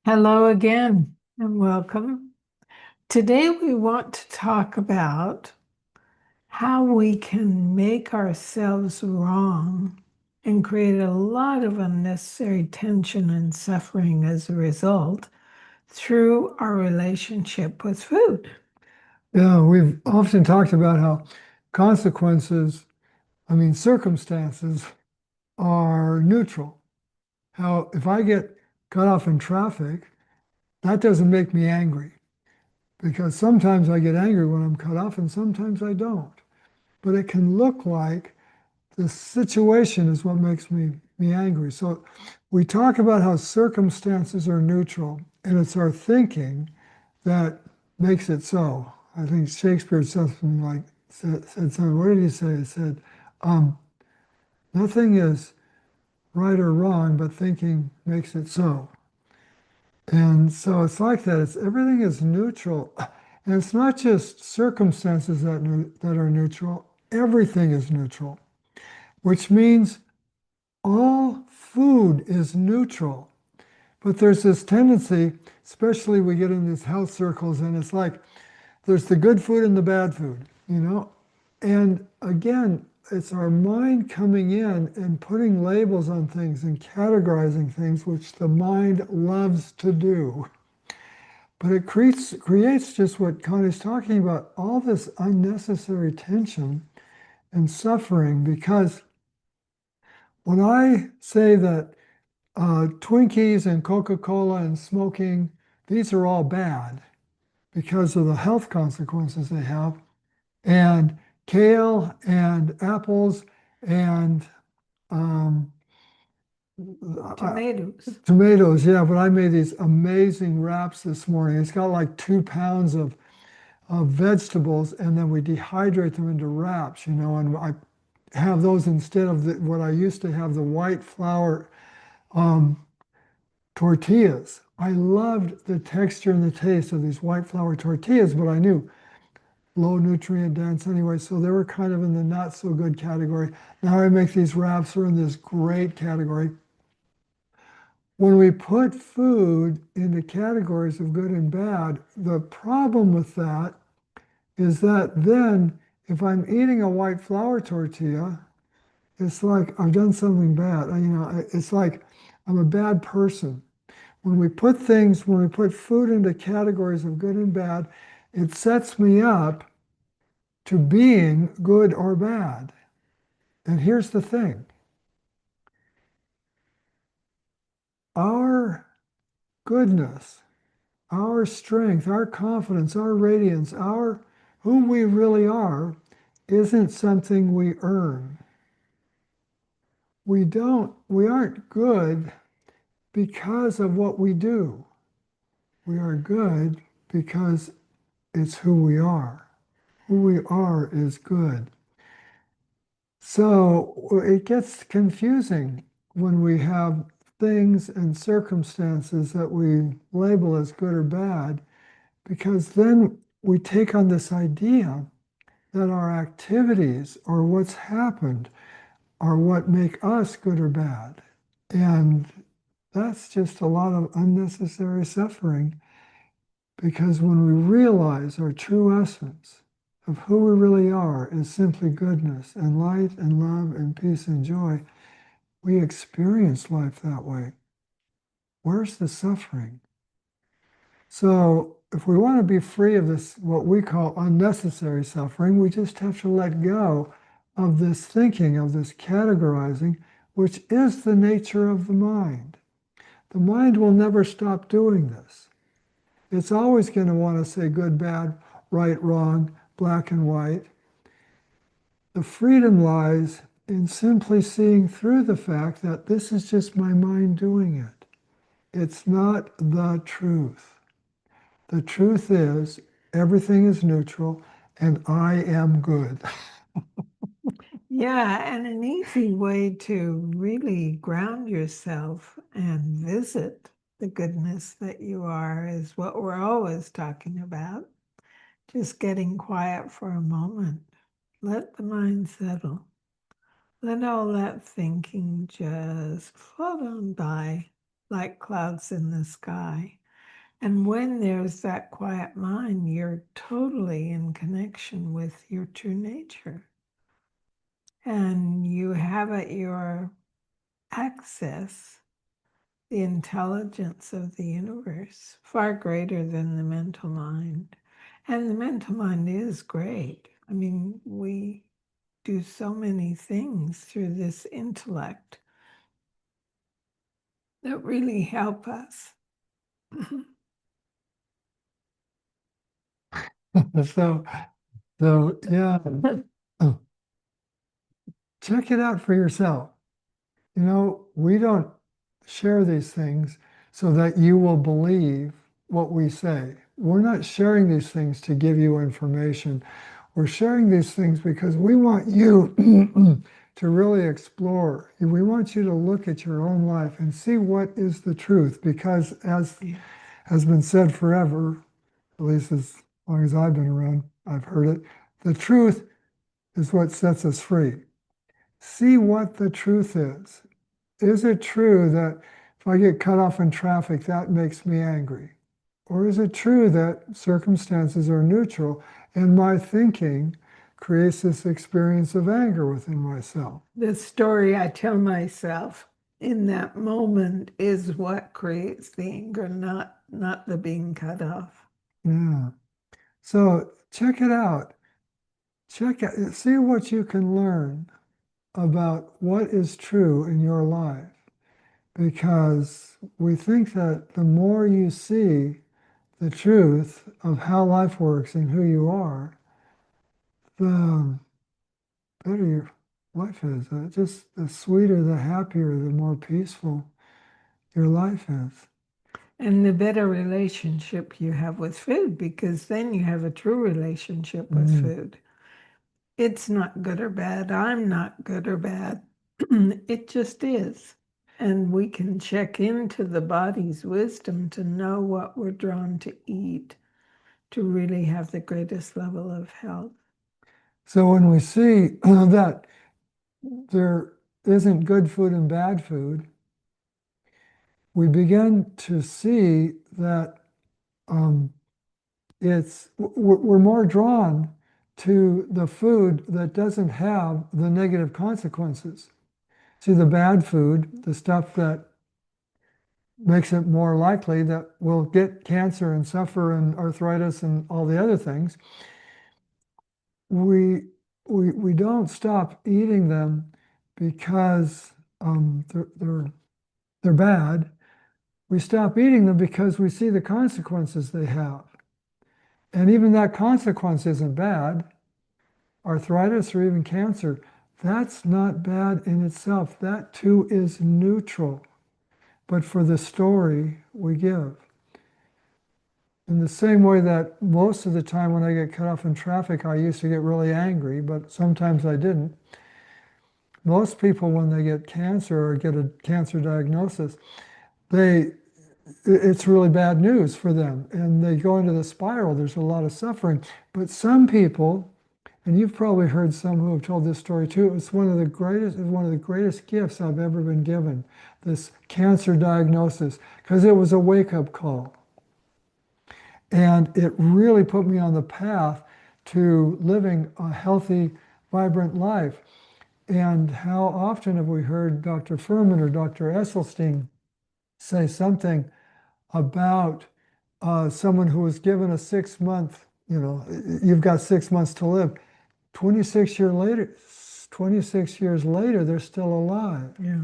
Hello again and welcome. Today we want to talk about how we can make ourselves wrong and create a lot of unnecessary tension and suffering as a result through our relationship with food. Yeah, we've often talked about how consequences, circumstances are neutral. How if I get cut off in traffic, that doesn't make me angry because sometimes I get angry when I'm cut off and sometimes I don't. But it can look like the situation is what makes me angry. So we talk about how circumstances are neutral and it's our thinking that makes it so. I think Shakespeare said something like said something. What did he say? He said, um, "Nothing is right or wrong, but thinking makes it so." And so it's like that. It's everything is neutral, and it's not just circumstances that are neutral. Everything is neutral, which means all food is neutral. But there's this tendency, especially we get in these health circles, and it's like there's the good food and the bad food, you know? And again, it's our mind coming in and putting labels on things and categorizing things, which the mind loves to do. But it creates just what Connie's talking about, all this unnecessary tension and suffering. Because when I say that Twinkies and Coca-Cola and smoking, these are all bad because of the health consequences they have, and kale and apples and um, Tomatoes. tomatoes. Yeah, but I made these amazing wraps this morning. It's got like 2 pounds of vegetables, and then we dehydrate them into wraps, and I have those instead of what I used to have, the white flour um, tortillas. I loved the texture and the taste of these white flour tortillas, but I knew low nutrient dense anyway, so they were kind of in the not so good category. Now I make these wraps are in this great category. When we put food into categories of good and bad, the problem with that is that then if I'm eating a white flour tortilla, it's like I've done something bad. It's like I'm a bad person. When we put food into categories of good and bad, it sets me up to being good or bad. And here's the thing, our goodness, our strength, our confidence, our radiance, our who we really are isn't something we earn. We aren't good because of what we do. We are good because it's who we are. Who we are is good. So it gets confusing when we have things and circumstances that we label as good or bad, because then we take on this idea that our activities or what's happened are what make us good or bad. And that's just a lot of unnecessary suffering because when we realize our true essence of who we really are is simply goodness and light and love and peace and joy, we experience life that way. Where's the suffering? So, if we want to be free of this, what we call unnecessary suffering, we just have to let go of this thinking, of this categorizing, which is the nature of the mind. The mind will never stop doing this. It's always going to want to say good, bad, right, wrong, black and white. The freedom lies in simply seeing through the fact that this is just my mind doing it. It's not the truth. The truth is everything is neutral and I am good. Yeah, and an easy way to really ground yourself and visit the goodness that you are is what we're always talking about. Just getting quiet for a moment. Let the mind settle. Let all that thinking just float on by. like clouds in the sky. And when there's that quiet mind, you're totally in connection with your true nature. And you have at your access the intelligence of the universe, far greater than the mental mind. And the mental mind is great. I mean, we do so many things through this intellect that really help us. So, so yeah, oh, check it out for yourself. We don't share these things so that you will believe what we say. We're not sharing these things to give you information. We're sharing these things because we want you to really explore. We want you to look at your own life and see what is the truth. Because as has been said forever, at least as long as I've been around, I've heard it, the truth is what sets us free. See what the truth is. Is it true that if I get cut off in traffic, that makes me angry? Or is it true that circumstances are neutral and my thinking creates this experience of anger within myself? The story I tell myself in that moment is what creates the anger, not the being cut off. Yeah. So check it out. See what you can learn about what is true in your life. Because we think that the more you see the truth of how life works and who you are, the better your life is. Just the sweeter, the happier, the more peaceful your life is. And the better relationship you have with food, because then you have a true relationship with food. It's not good or bad. I'm not good or bad. It just is. And we can check into the body's wisdom to know what we're drawn to eat to really have the greatest level of health. So when we see that there isn't good food and bad food, we begin to see that um, we're more drawn to the food that doesn't have the negative consequences. See, the bad food, the stuff that makes it more likely that we'll get cancer and suffer and arthritis and all the other things, we we don't stop eating them because they're bad. We stop eating them because we see the consequences they have. And even that consequence isn't bad. Arthritis or even cancer, that's not bad in itself. That too is neutral, but for the story we give. In the same way that most of the time when I get cut off in traffic, I used to get really angry, but sometimes I didn't. Most people, when they get cancer or get a cancer diagnosis, it's really bad news for them and they go into the spiral. There's a lot of suffering. But some people, and you've probably heard some who have told this story too, it's one of the greatest gifts I've ever been given, this cancer diagnosis, because it was a wake-up call. And it really put me on the path to living a healthy, vibrant life. And how often have we heard Dr. Furman or Dr. Esselstyn say something about someone who was given a 6 month, you've got 6 months to live. 26 years later, they're still alive. Yeah.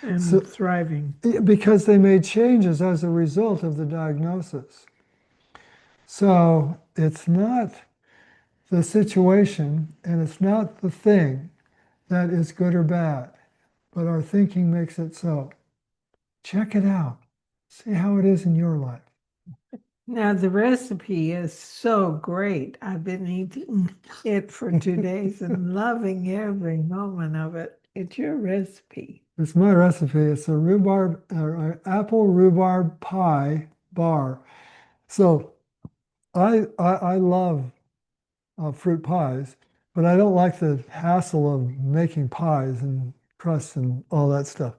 And So, thriving. because they made changes as a result of the diagnosis. So it's not the situation and it's not the thing that is good or bad, but our thinking makes it so. Check it out. See how it is in your life. Now, the recipe is so great. I've been eating it for 2 days and loving every moment of it. It's your recipe. It's my recipe. It's a apple rhubarb pie bar. So I love fruit pies, but I don't like the hassle of making pies and crusts and all that stuff.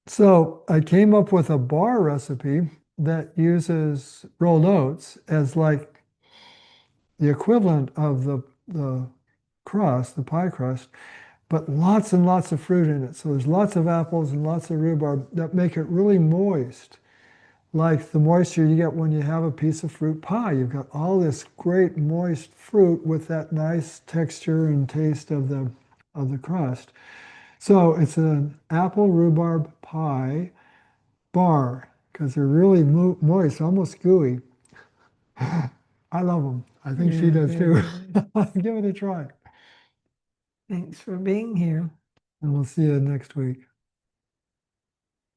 So I came up with a bar recipe that uses rolled oats as like the equivalent of the crust, the pie crust, but lots and lots of fruit in it. So there's lots of apples and lots of rhubarb that make it really moist, like the moisture you get when you have a piece of fruit pie. You've got all this great moist fruit with that nice texture and taste of the crust. So it's an apple rhubarb pie bar because they're really moist, almost gooey. I love them. I think she Yeah, does very too. good. Give it a try. Thanks for being here. And we'll see you next week.